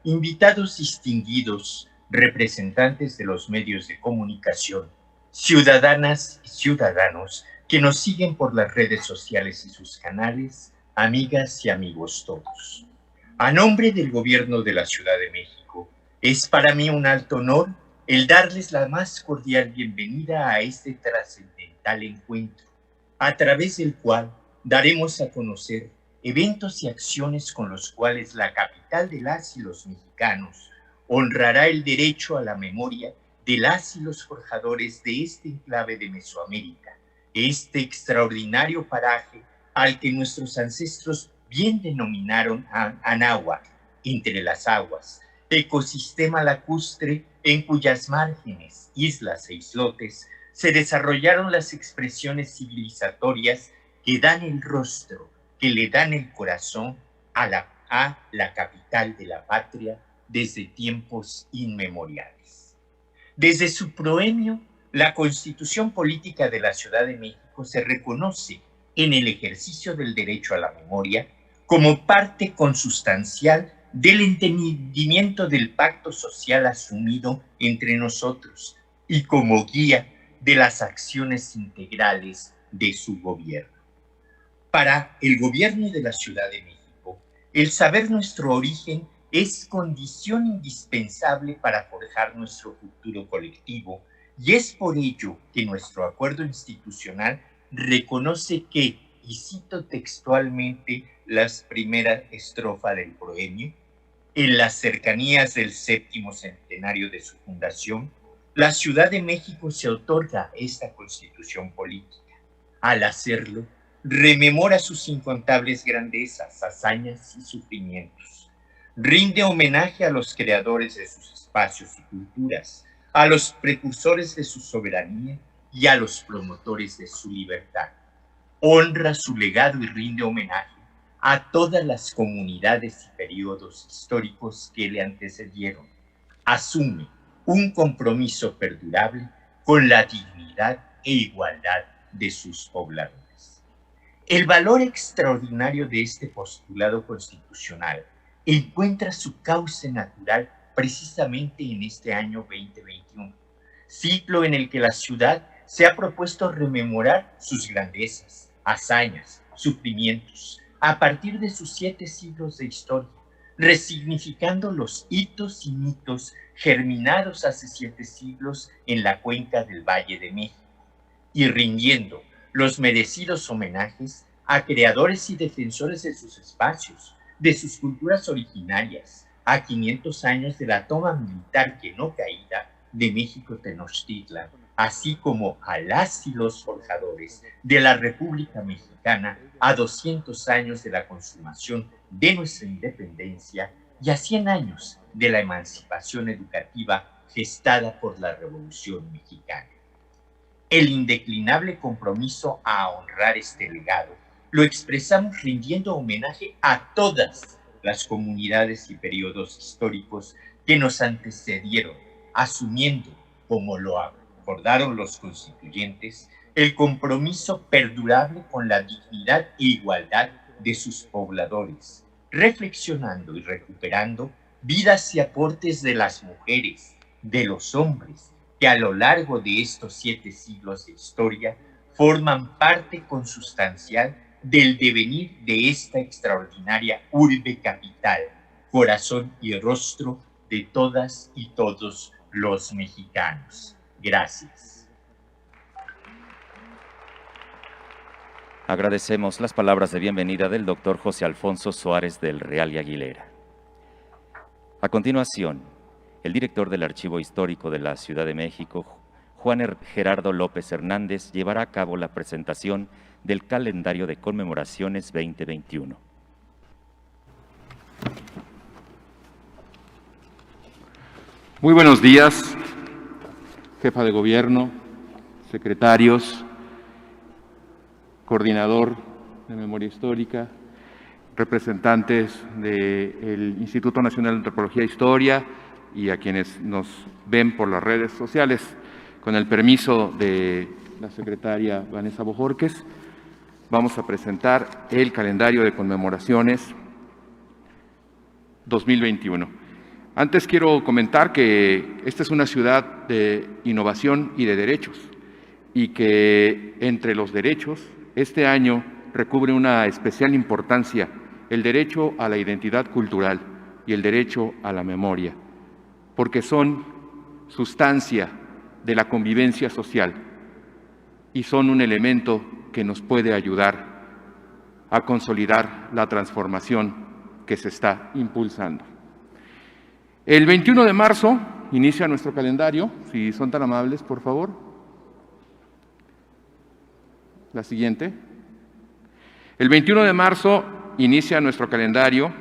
invitados distinguidos, representantes de los medios de comunicación, ciudadanas y ciudadanos que nos siguen por las redes sociales y sus canales, amigas y amigos todos. A nombre del Gobierno de la Ciudad de México, es para mí un alto honor el darles la más cordial bienvenida a este trascendental encuentro, a través del cual daremos a conocer eventos y acciones con los cuales la capital de las y los mexicanos honrará el derecho a la memoria de las y los forjadores de este enclave de Mesoamérica, este extraordinario paraje al que nuestros ancestros bien denominaron Anáhuac, entre las aguas, ecosistema lacustre en cuyas márgenes, islas e islotes, se desarrollaron las expresiones civilizatorias que dan el rostro, que le dan el corazón a la capital de la patria desde tiempos inmemoriales. Desde su proemio, la Constitución Política de la Ciudad de México se reconoce en el ejercicio del derecho a la memoria como parte consustancial del entendimiento del pacto social asumido entre nosotros y como guía de las acciones integrales de su gobierno. Para el gobierno de la Ciudad de México, el saber nuestro origen es condición indispensable para forjar nuestro futuro colectivo y es por ello que nuestro acuerdo institucional reconoce que, y cito textualmente la primera estrofa del proemio, en las cercanías del 7º centenario de su fundación, la Ciudad de México se otorga esta constitución política. Al hacerlo, rememora sus incontables grandezas, hazañas y sufrimientos. Rinde homenaje a los creadores de sus espacios y culturas, a los precursores de su soberanía y a los promotores de su libertad. Honra su legado y rinde homenaje a todas las comunidades y periodos históricos que le antecedieron. Asume un compromiso perdurable con la dignidad e igualdad de sus pobladores. El valor extraordinario de este postulado constitucional encuentra su cauce natural precisamente en este año 2021, ciclo en el que la ciudad se ha propuesto rememorar sus grandezas, hazañas, sufrimientos, a partir de sus 7 siglos de historia, resignificando los hitos y mitos germinados hace 7 siglos en la cuenca del Valle de México, y rindiendo los merecidos homenajes a creadores y defensores de sus espacios, de sus culturas originarias, a 500 años de la toma militar que no caída de México Tenochtitlan, así como a las y los forjadores de la República Mexicana a 200 años de la consumación de nuestra independencia y a 100 años de la emancipación educativa gestada por la Revolución Mexicana. El indeclinable compromiso a honrar este legado lo expresamos rindiendo homenaje a todas las comunidades y periodos históricos que nos antecedieron, asumiendo, como lo acordaron los constituyentes, el compromiso perdurable con la dignidad e igualdad de sus pobladores, reflexionando y recuperando vidas y aportes de las mujeres, de los hombres, que a lo largo de estos 7 siglos de historia forman parte consustancial del devenir de esta extraordinaria urbe capital, corazón y rostro de todas y todos los mexicanos. Gracias. Agradecemos las palabras de bienvenida del doctor José Alfonso Suárez del Real y Aguilera. A continuación, el director del Archivo Histórico de la Ciudad de México, Juan Gerardo López Hernández, llevará a cabo la presentación del calendario de conmemoraciones 2021. Muy buenos días, jefa de gobierno, secretarios, coordinador de memoria histórica, representantes del Instituto Nacional de Antropología e Historia y a quienes nos ven por las redes sociales. Con el permiso de la secretaria Vanessa Bojorquez, vamos a presentar el calendario de conmemoraciones 2021. Antes quiero comentar que esta es una ciudad de innovación y de derechos, y que entre los derechos, este año recubre una especial importancia el derecho a la identidad cultural y el derecho a la memoria, porque son sustancia de la convivencia social y son un elemento que nos puede ayudar a consolidar la transformación que se está impulsando. El 21 de marzo inicia nuestro calendario, si son tan amables, por favor. La siguiente. El 21 de marzo inicia nuestro calendario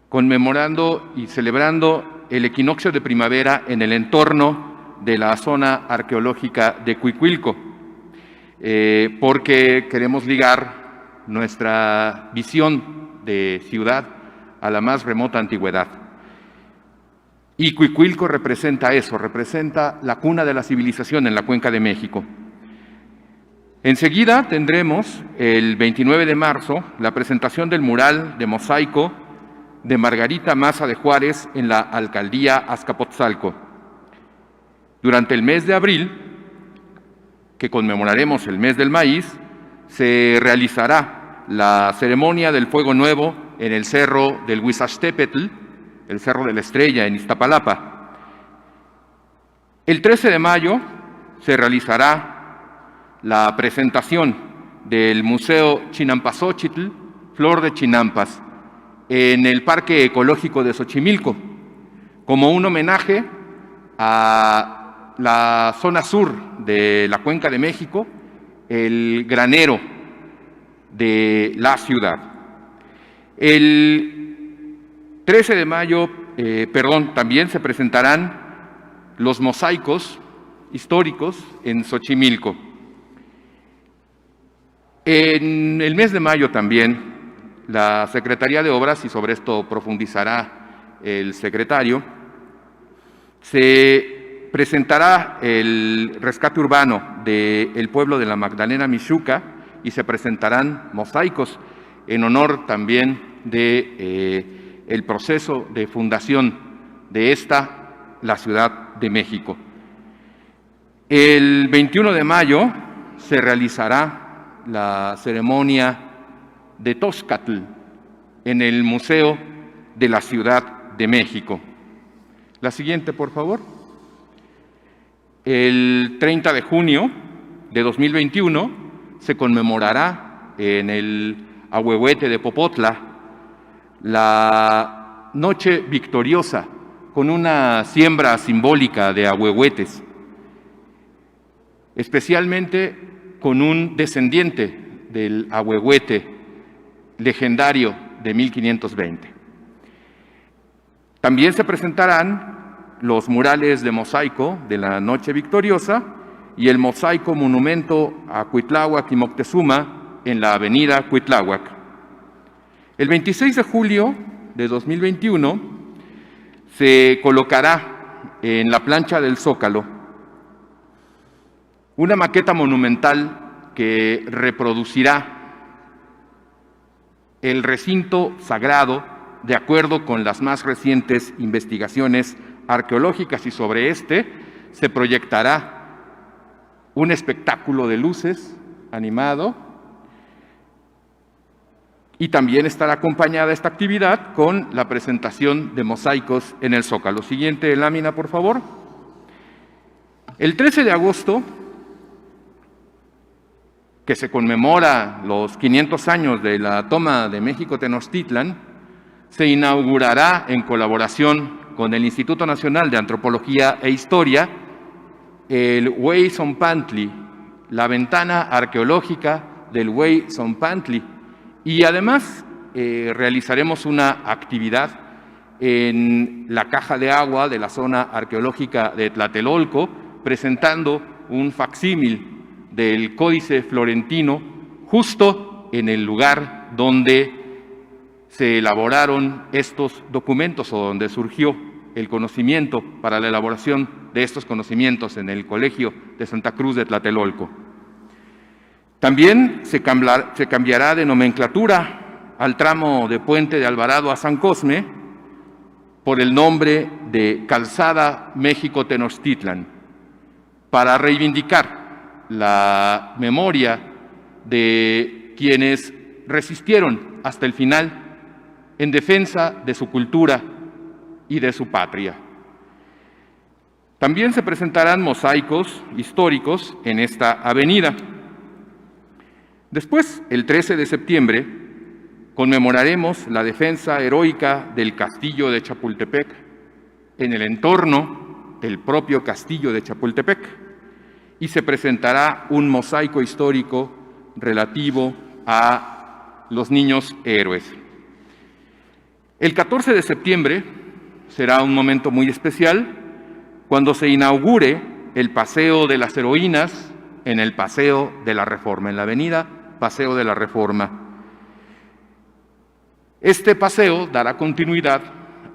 conmemorando y celebrando el equinoccio de primavera en el entorno de la zona arqueológica de Cuicuilco, porque queremos ligar nuestra visión de ciudad a la más remota antigüedad. Y Cuicuilco representa eso, representa la cuna de la civilización en la Cuenca de México. Enseguida tendremos, el 29 de marzo, la presentación del mural de mosaico de Margarita Maza de Juárez en la alcaldía Azcapotzalco. Durante el mes de abril, que conmemoraremos el mes del maíz, se realizará la ceremonia del Fuego Nuevo en el Cerro del Huizachtepetl, el Cerro de la Estrella en Iztapalapa. El 13 de mayo se realizará la presentación del Museo Chinampasóchitl, Flor de Chinampas, en el Parque Ecológico de Xochimilco, como un homenaje a la zona sur de la Cuenca de México, el granero de la ciudad. El 13 de mayo, también se presentarán los mosaicos históricos en Xochimilco. En el mes de mayo también, la Secretaría de Obras, y sobre esto profundizará el secretario, se presentará el rescate urbano del pueblo de la Magdalena Mixhuca y se presentarán mosaicos en honor también de el proceso de fundación de la Ciudad de México. El 21 de mayo se realizará la ceremonia de Tozcatl en el Museo de la Ciudad de México. La siguiente, por favor. El 30 de junio de 2021 se conmemorará en el Ahuehuete de Popotla la Noche Victoriosa, con una siembra simbólica de ahuehuetes, especialmente con un descendiente del ahuehuete legendario de 1520. También se presentarán los murales de mosaico de la Noche Victoriosa y el mosaico monumento a Cuitláhuac y Moctezuma en la avenida Cuitláhuac. El 26 de julio de 2021 se colocará en la plancha del Zócalo una maqueta monumental que reproducirá el recinto sagrado de acuerdo con las más recientes investigaciones arqueológicas, y sobre este se proyectará un espectáculo de luces animado, y también estará acompañada esta actividad con la presentación de mosaicos en el Zócalo. Siguiente lámina, por favor. El 13 de agosto, que se conmemora los 500 años de la toma de México Tenochtitlan, se inaugurará en colaboración con el Instituto Nacional de Antropología e Historia el Huey Zompantli, la ventana arqueológica del Huey Zompantli. Y además realizaremos una actividad en la caja de agua de la zona arqueológica de Tlatelolco, presentando un facsímil del Códice Florentino justo en el lugar donde se elaboraron estos documentos o donde surgió el conocimiento para la elaboración de estos conocimientos en el Colegio de Santa Cruz de Tlatelolco. También se cambiará de nomenclatura al tramo de Puente de Alvarado a San Cosme, por el nombre de Calzada México-Tenochtitlan, para reivindicar la memoria de quienes resistieron hasta el final en defensa de su cultura y de su patria. También se presentarán mosaicos históricos en esta avenida. Después, el 13 de septiembre, conmemoraremos la defensa heroica del castillo de Chapultepec en el entorno del propio castillo de Chapultepec y se presentará un mosaico histórico relativo a los niños héroes. El 14 de septiembre será un momento muy especial cuando se inaugure el Paseo de las Heroínas en el Paseo de la Reforma, en la avenida Paseo de la Reforma. Este paseo dará continuidad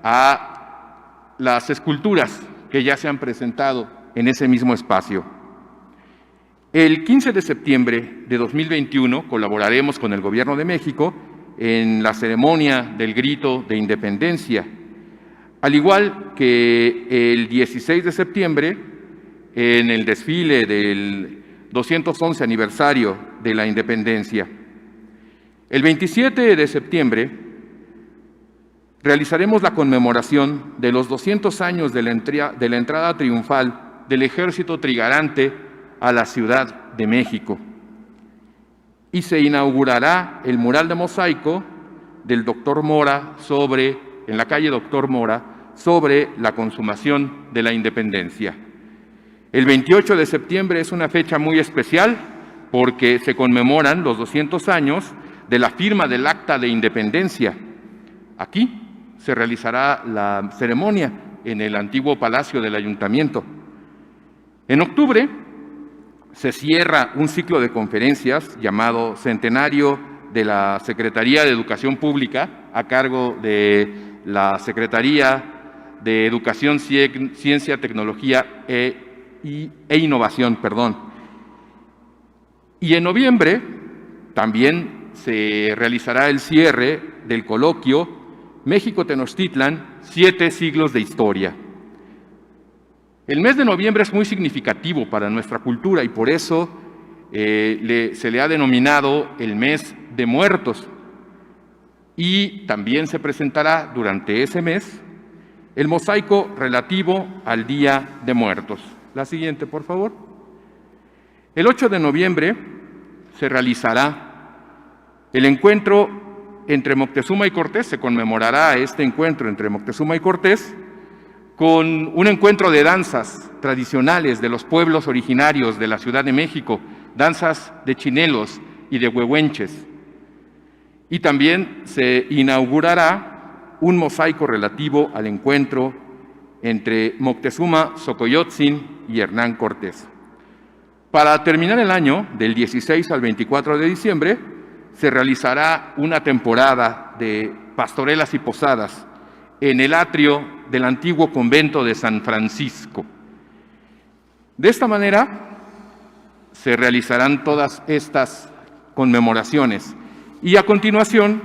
a las esculturas que ya se han presentado en ese mismo espacio. El 15 de septiembre de 2021 colaboraremos con el Gobierno de México en la ceremonia del Grito de Independencia, al igual que el 16 de septiembre en el desfile del 211 aniversario de la Independencia. El 27 de septiembre realizaremos la conmemoración de los 200 años de la entrada triunfal del Ejército Trigarante a la Ciudad de México. Y se inaugurará el mural de mosaico del Dr. Mora en la calle Dr. Mora sobre la consumación de la independencia. El 28 de septiembre es una fecha muy especial porque se conmemoran los 200 años de la firma del Acta de Independencia. Aquí se realizará la ceremonia en el antiguo Palacio del Ayuntamiento. En octubre se cierra un ciclo de conferencias llamado Centenario de la Secretaría de Educación Pública, a cargo de la Secretaría de Educación, Ciencia, Tecnología e Innovación. Y en noviembre también se realizará el cierre del coloquio México-Tenochtitlan, 7 siglos de historia. El mes de noviembre es muy significativo para nuestra cultura y por eso se le ha denominado el mes de muertos. Y también se presentará durante ese mes el mosaico relativo al Día de Muertos. La siguiente, por favor. El 8 de noviembre se realizará el encuentro entre Moctezuma y Cortés. Se conmemorará este encuentro entre Moctezuma y Cortés con un encuentro de danzas tradicionales de los pueblos originarios de la Ciudad de México, danzas de chinelos y de huehuenches. Y también se inaugurará un mosaico relativo al encuentro entre Moctezuma Xocoyotzin y Hernán Cortés. Para terminar el año, del 16 al 24 de diciembre, se realizará una temporada de pastorelas y posadas en el atrio del antiguo convento de San Francisco. De esta manera se realizarán todas estas conmemoraciones y a continuación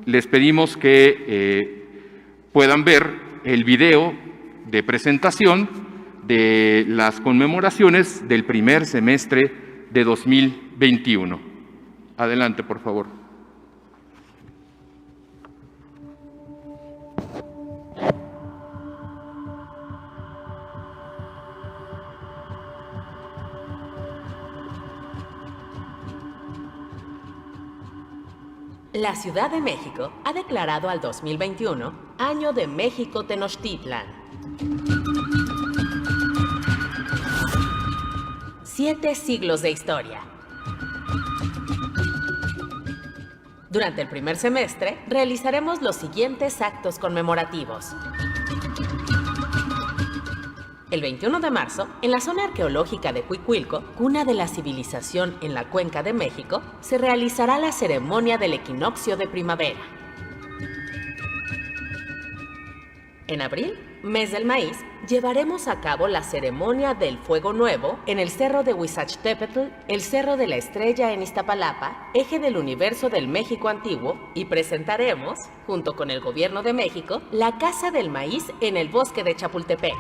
les pedimos que puedan ver el video de presentación de las conmemoraciones del primer semestre de 2021. Adelante, por favor. La Ciudad de México ha declarado al 2021 Año de México-Tenochtitlan. 7 siglos de historia. Durante el primer semestre, realizaremos los siguientes actos conmemorativos. El 21 de marzo, en la zona arqueológica de Cuicuilco, cuna de la civilización en la Cuenca de México, se realizará la ceremonia del equinoccio de primavera. En abril, mes del maíz, llevaremos a cabo la ceremonia del Fuego Nuevo en el Cerro de Huizachtepetl, el Cerro de la Estrella en Iztapalapa, eje del universo del México antiguo, y presentaremos, junto con el Gobierno de México, la Casa del Maíz en el Bosque de Chapultepec.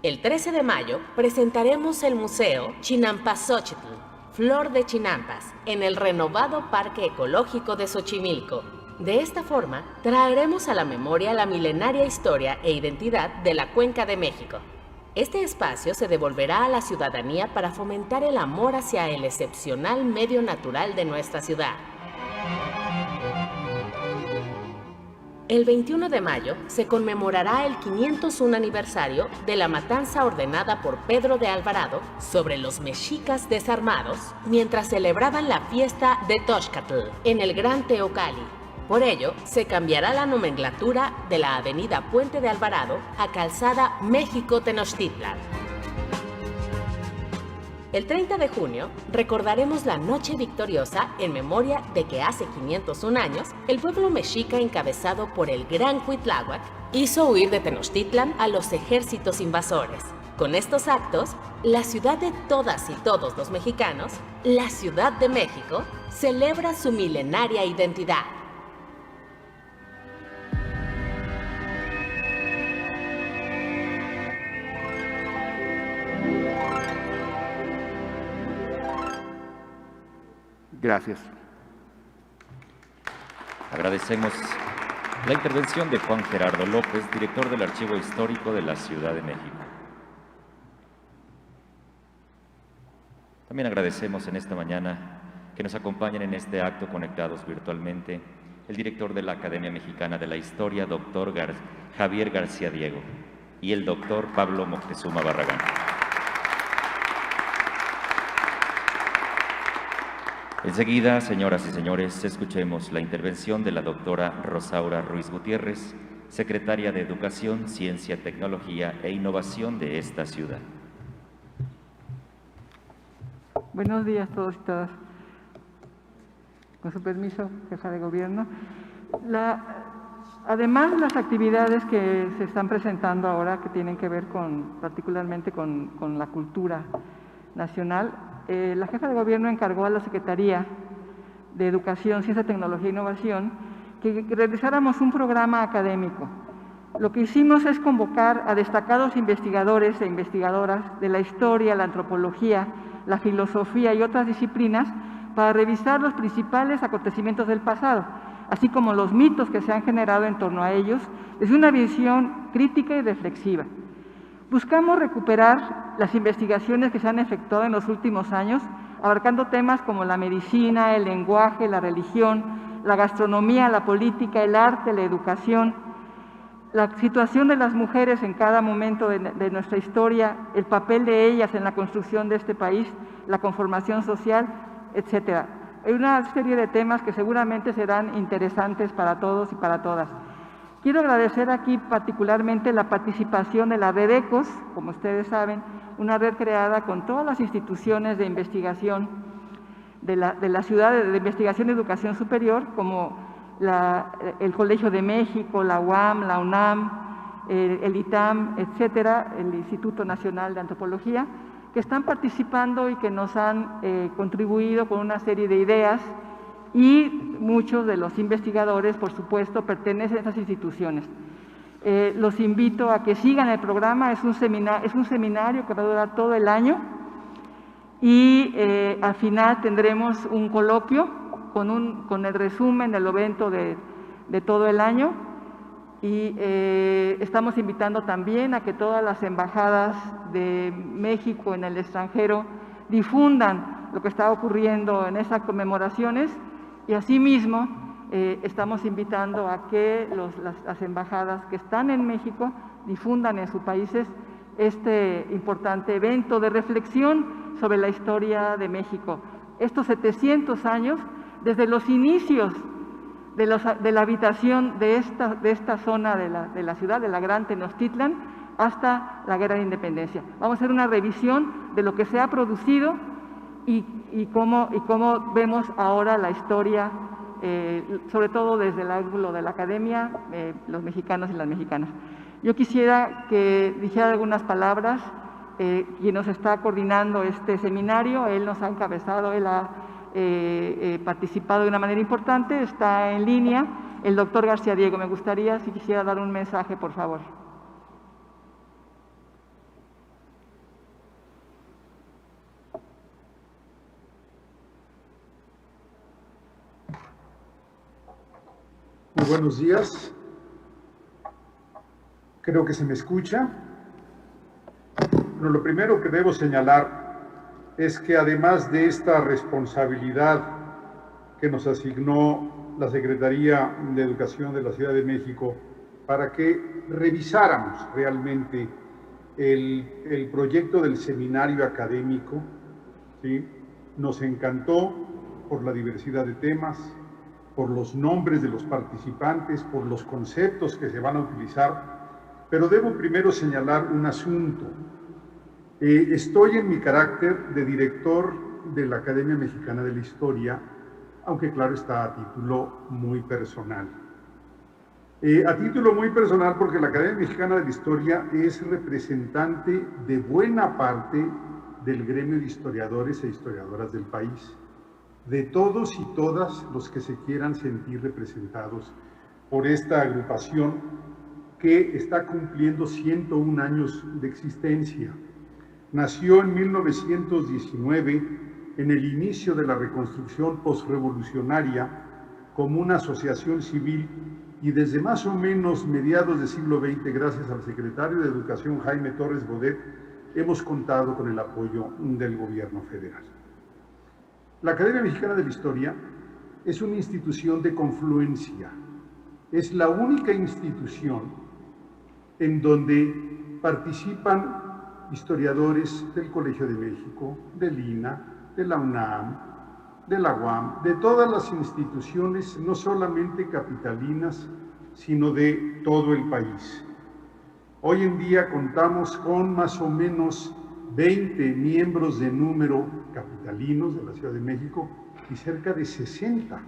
El 13 de mayo presentaremos el Museo Chinampasóchitl, Flor de Chinampas, en el renovado Parque Ecológico de Xochimilco. De esta forma, traeremos a la memoria la milenaria historia e identidad de la Cuenca de México. Este espacio se devolverá a la ciudadanía para fomentar el amor hacia el excepcional medio natural de nuestra ciudad. El 21 de mayo se conmemorará el 501 aniversario de la matanza ordenada por Pedro de Alvarado sobre los mexicas desarmados mientras celebraban la fiesta de Toxcatl en el Gran Teocalli. Por ello, se cambiará la nomenclatura de la avenida Puente de Alvarado a Calzada México-Tenochtitlan. El 30 de junio recordaremos la Noche Victoriosa en memoria de que hace 501 años el pueblo mexica encabezado por el Gran Cuitláhuac hizo huir de Tenochtitlan a los ejércitos invasores. Con estos actos, la ciudad de todas y todos los mexicanos, la Ciudad de México, celebra su milenaria identidad. Gracias. Agradecemos la intervención de Juan Gerardo López, director del Archivo Histórico de la Ciudad de México. También agradecemos en esta mañana que nos acompañen en este acto conectados virtualmente el director de la Academia Mexicana de la Historia, doctor Javier García Diego, y el doctor Pablo Moctezuma Barragán. Enseguida, señoras y señores, escuchemos la intervención de la doctora Rosaura Ruiz Gutiérrez, secretaria de Educación, Ciencia, Tecnología e Innovación de esta ciudad. Buenos días a todos y todas. Con su permiso, jefa de gobierno. Además de las actividades que se están presentando ahora, que tienen que ver particularmente con la cultura nacional, la jefa de gobierno encargó a la Secretaría de Educación, Ciencia, Tecnología e Innovación que realizáramos un programa académico. Lo que hicimos es convocar a destacados investigadores e investigadoras de la historia, la antropología, la filosofía y otras disciplinas para revisar los principales acontecimientos del pasado, así como los mitos que se han generado en torno a ellos, desde una visión crítica y reflexiva. Buscamos recuperar las investigaciones que se han efectuado en los últimos años, abarcando temas como la medicina, el lenguaje, la religión, la gastronomía, la política, el arte, la educación, la situación de las mujeres en cada momento de nuestra historia, el papel de ellas en la construcción de este país, la conformación social, etc. Hay una serie de temas que seguramente serán interesantes para todos y para todas. Quiero agradecer aquí particularmente la participación de la Red ECOS, como ustedes saben, una red creada con todas las instituciones de investigación de la ciudad, de investigación y educación superior, como el Colegio de México, la UAM, la UNAM, el ITAM, etcétera, el Instituto Nacional de Antropología, que están participando y que nos han contribuido con una serie de ideas, y muchos de los investigadores, por supuesto, pertenecen a estas instituciones. Los invito a que sigan el programa, es un seminario que va a durar todo el año, y al final tendremos un coloquio con el resumen del evento de todo el año, y estamos invitando también a que todas las embajadas de México en el extranjero difundan lo que está ocurriendo en esas conmemoraciones, y asimismo estamos invitando a que las embajadas que están en México difundan en sus países este importante evento de reflexión sobre la historia de México. Estos 700 años, desde los inicios de la habitación de esta zona de la ciudad, de la Gran Tenochtitlan, hasta la Guerra de Independencia. Vamos a hacer una revisión de lo que se ha producido y cómo vemos ahora la historia, sobre todo desde el ángulo de la academia, los mexicanos y las mexicanas. Yo quisiera que dijera algunas palabras, quien nos está coordinando este seminario. Él nos ha encabezado, él ha participado de una manera importante, está en línea, el doctor García Diego. Me gustaría, si quisiera dar un mensaje, por favor. Muy buenos días. Creo que se me escucha. Bueno, lo primero que debo señalar es que además de esta responsabilidad que nos asignó la Secretaría de Educación de la Ciudad de México para que revisáramos realmente el proyecto del seminario académico, ¿sí? Nos encantó por la diversidad de temas, por los nombres de los participantes, por los conceptos que se van a utilizar, pero debo primero señalar un asunto. Estoy en mi carácter de director de la Academia Mexicana de la Historia, aunque claro está a título muy personal. A título muy personal porque la Academia Mexicana de la Historia es representante de buena parte del gremio de historiadores e historiadoras del país, de todos y todas los que se quieran sentir representados por esta agrupación que está cumpliendo 101 años de existencia. Nació en 1919, en el inicio de la reconstrucción postrevolucionaria, como una asociación civil, y desde más o menos mediados del siglo XX, gracias al secretario de Educación Jaime Torres Bodet, hemos contado con el apoyo del gobierno federal. La Academia Mexicana de la Historia es una institución de confluencia. Es la única institución en donde participan historiadores del Colegio de México, del INA, de la UNAM, de la UAM, de todas las instituciones, no solamente capitalinas, sino de todo el país. Hoy en día contamos con más o menos 20 miembros de número capitalinos de la Ciudad de México y cerca de 60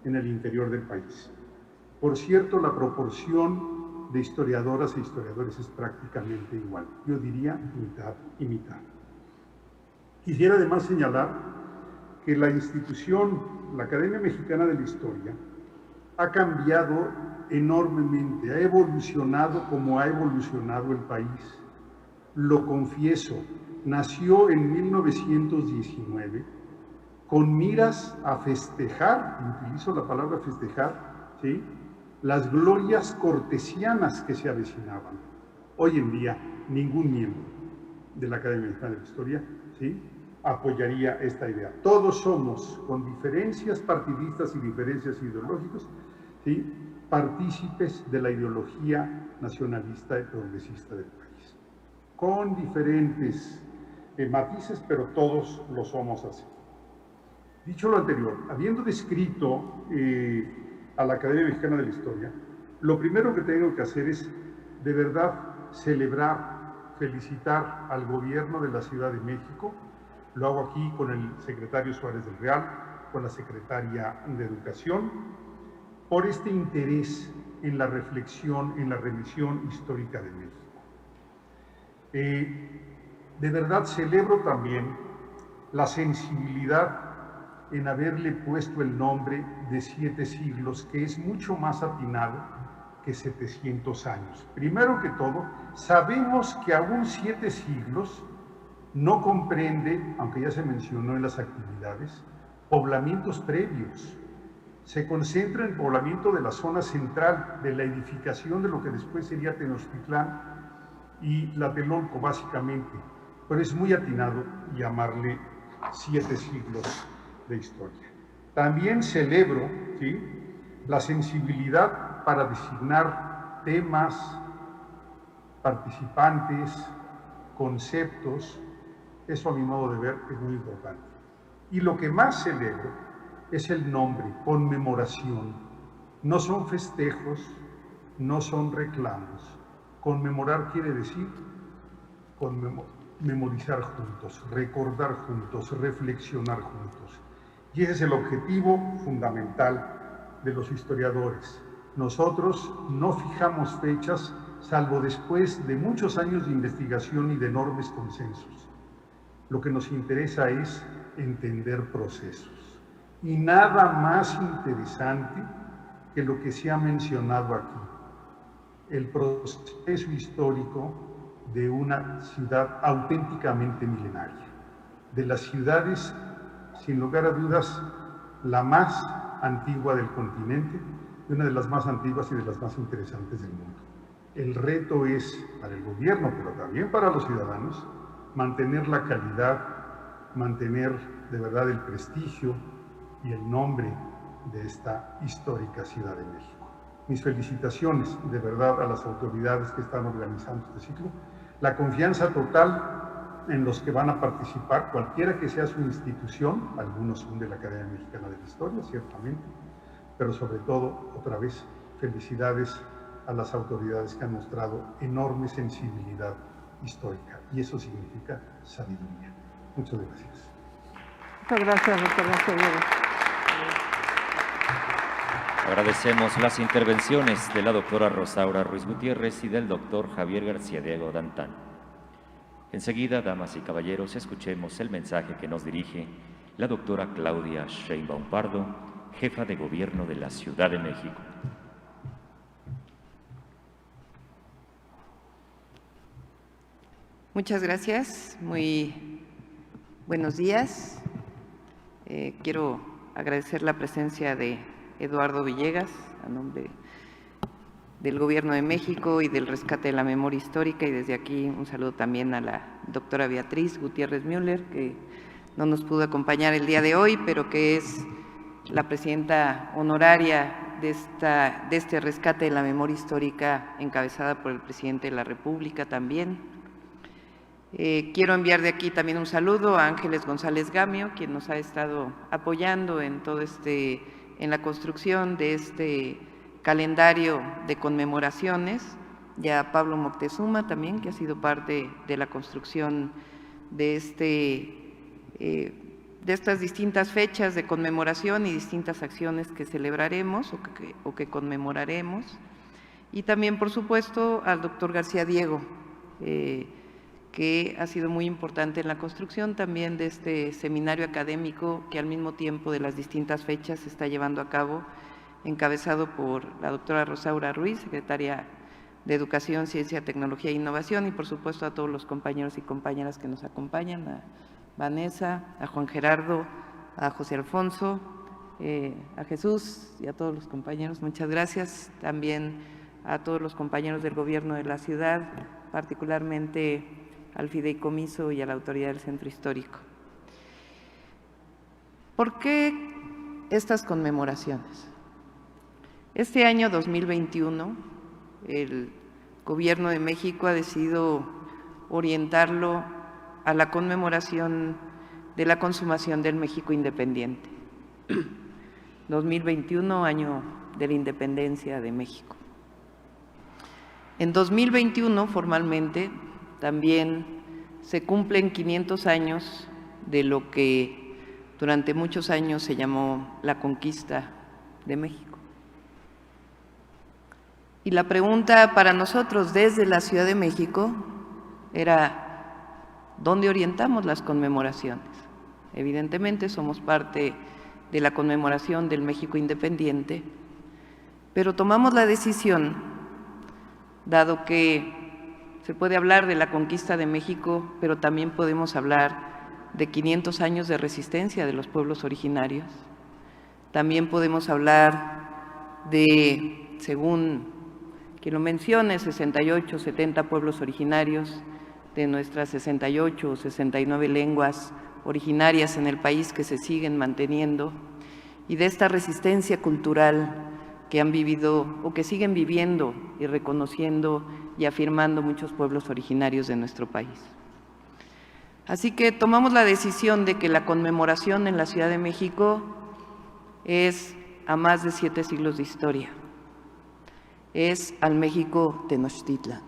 en el interior del país. Por cierto, la proporción de historiadoras e historiadores es prácticamente igual. Yo diría mitad y mitad. Quisiera además señalar que la institución, la Academia Mexicana de la Historia, ha cambiado enormemente, ha evolucionado como ha evolucionado el país. Lo confieso, nació en 1919 con miras a festejar, utilizo la palabra festejar, ¿sí?, las glorias cortesianas que se avecinaban. Hoy en día, ningún miembro de la Academia Mexicana de la Historia, ¿sí?, apoyaría esta idea. Todos somos, con diferencias partidistas y diferencias ideológicas, ¿sí?, partícipes de la ideología nacionalista y progresista del país, con diferentes matices, pero todos lo somos así. Dicho lo anterior, habiendo descrito a la Academia Mexicana de la Historia, lo primero que tengo que hacer es, de verdad, celebrar, felicitar al gobierno de la Ciudad de México. Lo hago aquí con el secretario Suárez del Real, con la secretaria de Educación, por este interés en la reflexión, en la revisión histórica de México. De verdad celebro también la sensibilidad en haberle puesto el nombre de 7 siglos, que es mucho más atinado que 700 años. Primero que todo, sabemos que aún 7 siglos no comprende, aunque ya se mencionó en las actividades, poblamientos previos. Se concentra en el poblamiento de la zona central, de la edificación de lo que después sería Tenochtitlán y Tlatelolco, básicamente. Pero es muy atinado llamarle 7 siglos de historia. También celebro, ¿sí?, la sensibilidad para designar temas, participantes, conceptos. Eso, a mi modo de ver, es muy importante. Y lo que más celebro es el nombre, conmemoración. No son festejos, no son reclamos. Conmemorar quiere decir memorizar juntos, recordar juntos, reflexionar juntos. Y ese es el objetivo fundamental de los historiadores. Nosotros no fijamos fechas, salvo después de muchos años de investigación y de enormes consensos. Lo que nos interesa es entender procesos. Y nada más interesante que lo que se ha mencionado aquí, el proceso histórico de una ciudad auténticamente milenaria, de las ciudades, sin lugar a dudas, la más antigua del continente y una de las más antiguas y de las más interesantes del mundo. El reto es para el gobierno, pero también para los ciudadanos, mantener la calidad, mantener de verdad el prestigio y el nombre de esta histórica Ciudad de México. Mis felicitaciones de verdad a las autoridades que están organizando este ciclo, la confianza total en los que van a participar, cualquiera que sea su institución, algunos son de la Academia Mexicana de la Historia, ciertamente, pero sobre todo, otra vez, felicidades a las autoridades que han mostrado enorme sensibilidad histórica, y eso significa sabiduría. Muchas gracias. Muchas gracias, doctor García Diego. Agradecemos las intervenciones de la doctora Rosaura Ruiz Gutiérrez y del doctor Javier García Diego Dantán. Enseguida, damas y caballeros, escuchemos el mensaje que nos dirige la doctora Claudia Sheinbaum Pardo, jefa de Gobierno de la Ciudad de México. Muchas gracias, muy buenos días. Quiero agradecer la presencia de Eduardo Villegas, a nombre del Gobierno de México y del Rescate de la Memoria Histórica, y desde aquí un saludo también a la doctora Beatriz Gutiérrez Müller, que no nos pudo acompañar el día de hoy, pero que es la presidenta honoraria de este Rescate de la Memoria Histórica, encabezada por el presidente de la República también. Quiero enviar de aquí también un saludo a Ángeles González Gamio, quien nos ha estado apoyando en todo en la construcción de este calendario de conmemoraciones, y a Pablo Moctezuma también, que ha sido parte de la construcción de estas distintas fechas de conmemoración y distintas acciones que celebraremos o que conmemoraremos. Y también, por supuesto, al doctor García Diego, que ha sido muy importante en la construcción también de este seminario académico que al mismo tiempo de las distintas fechas se está llevando a cabo, encabezado por la doctora Rosaura Ruiz, secretaria de Educación, Ciencia, Tecnología e Innovación, y por supuesto a todos los compañeros y compañeras que nos acompañan, a Vanessa, a Juan Gerardo, a José Alfonso, a Jesús y a todos los compañeros. Muchas gracias. También a todos los compañeros del Gobierno de la ciudad, particularmente al Fideicomiso y a la Autoridad del Centro Histórico. ¿Por qué estas conmemoraciones? Este año 2021, el Gobierno de México ha decidido orientarlo a la conmemoración de la consumación del México independiente. 2021, año de la independencia de México. En 2021, formalmente, también se cumplen 500 años de lo que durante muchos años se llamó la conquista de México. Y la pregunta para nosotros desde la Ciudad de México era, ¿dónde orientamos las conmemoraciones? Evidentemente somos parte de la conmemoración del México independiente, pero tomamos la decisión, dado que se puede hablar de la conquista de México, pero también podemos hablar de 500 años de resistencia de los pueblos originarios. También podemos hablar de, según quien lo mencione, 68, 70 pueblos originarios de nuestras 68 o 69 lenguas originarias en el país que se siguen manteniendo, y de esta resistencia cultural que han vivido o que siguen viviendo y reconociendo y afirmando muchos pueblos originarios de nuestro país. Así que tomamos la decisión de que la conmemoración en la Ciudad de México es a más de 7 siglos de historia, es al México Tenochtitlan.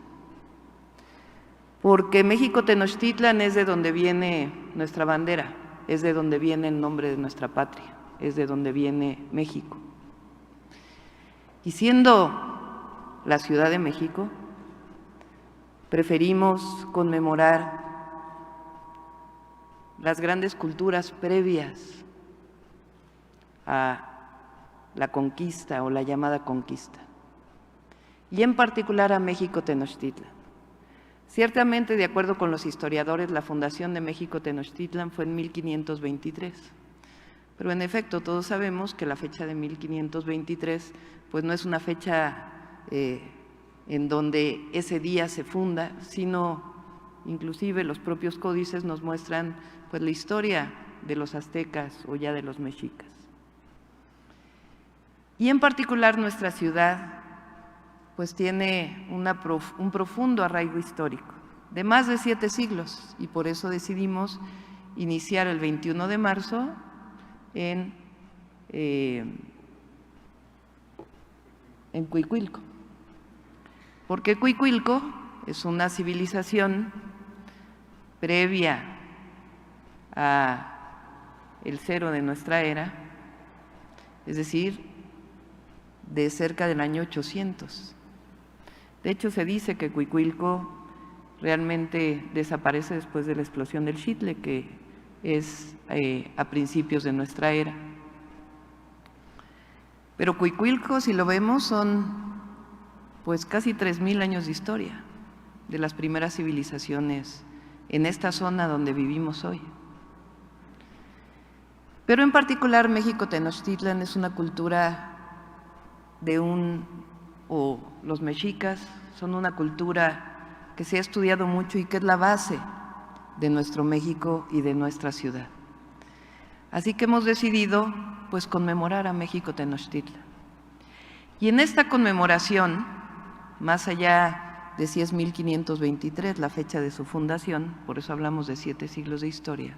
Porque México Tenochtitlan es de donde viene nuestra bandera, es de donde viene el nombre de nuestra patria, es de donde viene México. Y siendo la Ciudad de México, preferimos conmemorar las grandes culturas previas a la conquista o la llamada conquista, y en particular a México Tenochtitlan. Ciertamente, de acuerdo con los historiadores, la fundación de México Tenochtitlan fue en 1523, pero en efecto todos sabemos que la fecha de 1523 pues no es una fecha en donde ese día se funda, sino inclusive los propios códices nos muestran pues la historia de los aztecas o ya de los mexicas. Y en particular nuestra ciudad pues tiene un profundo arraigo histórico de más de 7 siglos, y por eso decidimos iniciar el 21 de marzo en Cuicuilco, porque Cuicuilco es una civilización previa a el 0 de nuestra era, es decir, de cerca del año 800. De hecho, se dice que Cuicuilco realmente desaparece después de la explosión del Xitle, que es a principios de nuestra era. Pero Cuicuilco, si lo vemos, son pues casi 3000 años de historia de las primeras civilizaciones en esta zona donde vivimos hoy. Pero en particular México Tenochtitlan es una cultura los mexicas son una cultura que se ha estudiado mucho y que es la base de nuestro México y de nuestra ciudad. Así que hemos decidido pues conmemorar a México Tenochtitlan. Y en esta conmemoración, más allá de si es 1523 la fecha de su fundación, por eso hablamos de 7 siglos de historia,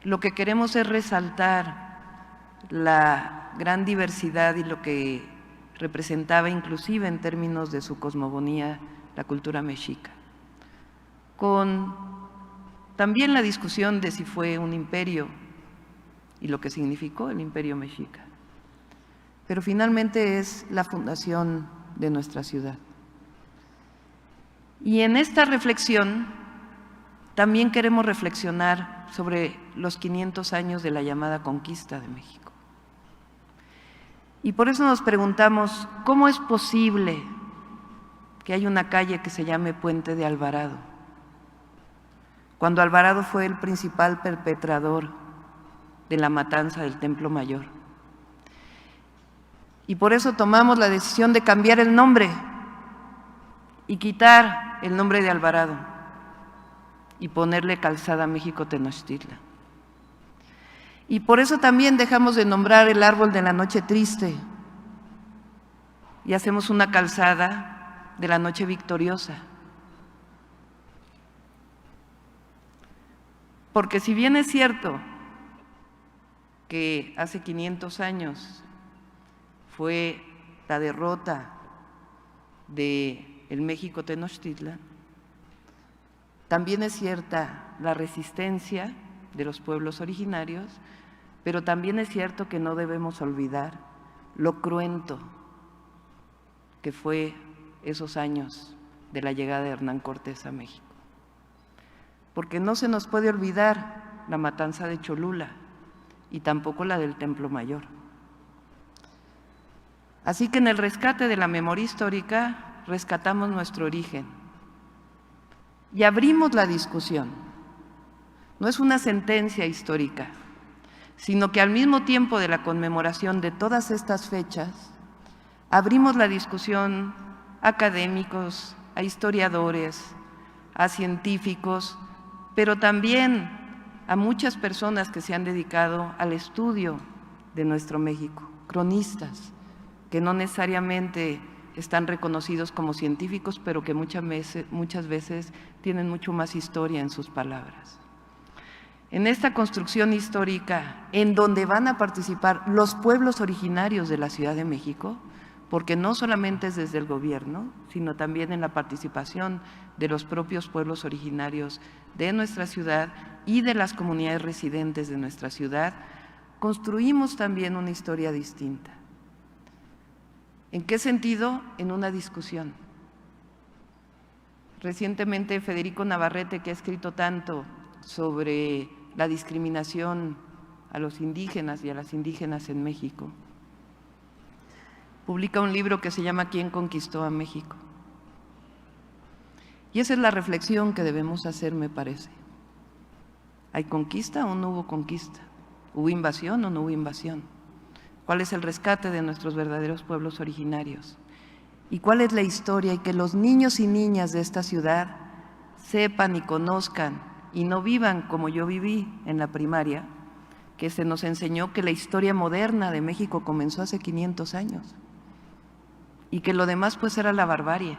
lo que queremos es resaltar la gran diversidad y lo que representaba inclusive en términos de su cosmogonía la cultura mexica, con también la discusión de si fue un imperio y lo que significó el imperio mexica, pero finalmente es la fundación de nuestra ciudad. Y en esta reflexión también queremos reflexionar sobre los 500 años de la llamada conquista de México. Y por eso nos preguntamos, ¿cómo es posible que haya una calle que se llame Puente de Alvarado, cuando Alvarado fue el principal perpetrador de la matanza del Templo Mayor? Y por eso tomamos la decisión de cambiar el nombre y quitar el nombre de Alvarado y ponerle Calzada México Tenochtitlan. Y por eso también dejamos de nombrar el árbol de la noche triste y hacemos una calzada de la noche victoriosa. Porque si bien es cierto que hace 500 años fue la derrota del México Tenochtitlan, también es cierta la resistencia de los pueblos originarios, pero también es cierto que no debemos olvidar lo cruento que fue esos años de la llegada de Hernán Cortés a México. Porque no se nos puede olvidar la matanza de Cholula y tampoco la del Templo Mayor. Así que en el rescate de la memoria histórica rescatamos nuestro origen y abrimos la discusión. No es una sentencia histórica, sino que al mismo tiempo de la conmemoración de todas estas fechas, abrimos la discusión a académicos, a historiadores, a científicos, pero también a muchas personas que se han dedicado al estudio de nuestro México, cronistas, que no necesariamente están reconocidos como científicos, pero que muchas veces tienen mucho más historia en sus palabras. En esta construcción histórica, en donde van a participar los pueblos originarios de la Ciudad de México, porque no solamente es desde el gobierno, sino también en la participación de los propios pueblos originarios de nuestra ciudad y de las comunidades residentes de nuestra ciudad, construimos también una historia distinta. ¿En qué sentido? En una discusión. Recientemente Federico Navarrete, que ha escrito tanto sobre la discriminación a los indígenas y a las indígenas en México, publica un libro que se llama ¿Quién conquistó a México? Y esa es la reflexión que debemos hacer, me parece. ¿Hay conquista o no hubo conquista? ¿Hubo invasión o no hubo invasión? ¿Cuál es el rescate de nuestros verdaderos pueblos originarios? ¿Y cuál es la historia? Y que los niños y niñas de esta ciudad sepan y conozcan y no vivan como yo viví en la primaria, que se nos enseñó que la historia moderna de México comenzó hace 500 años y que lo demás pues era la barbarie.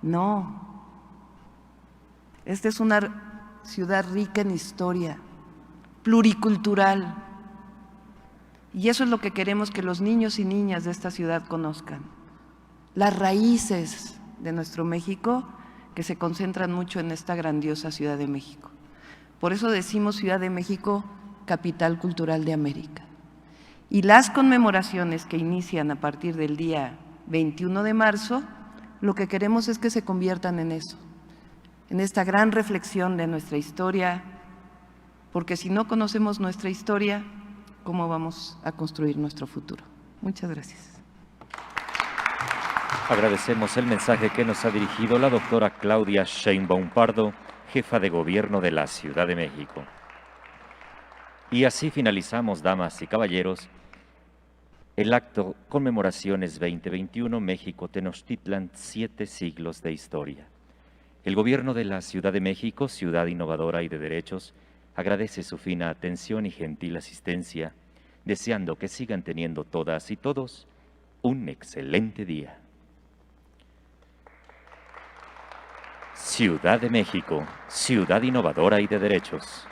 No. Esta es una ciudad rica en historia, pluricultural. Y eso es lo que queremos que los niños y niñas de esta ciudad conozcan. Las raíces de nuestro México que se concentran mucho en esta grandiosa Ciudad de México. Por eso decimos Ciudad de México, capital cultural de América. Y las conmemoraciones que inician a partir del día 21 de marzo, lo que queremos es que se conviertan en eso, en esta gran reflexión de nuestra historia, porque si no conocemos nuestra historia, ¿cómo vamos a construir nuestro futuro? Muchas gracias. Agradecemos el mensaje que nos ha dirigido la doctora Claudia Sheinbaum Pardo, jefa de Gobierno de la Ciudad de México. Y así finalizamos, damas y caballeros, el acto Conmemoraciones 2021 México Tenochtitlan, 7 siglos de historia. El Gobierno de la Ciudad de México, ciudad innovadora y de derechos, agradece su fina atención y gentil asistencia, deseando que sigan teniendo todas y todos un excelente día. Ciudad de México, ciudad innovadora y de derechos.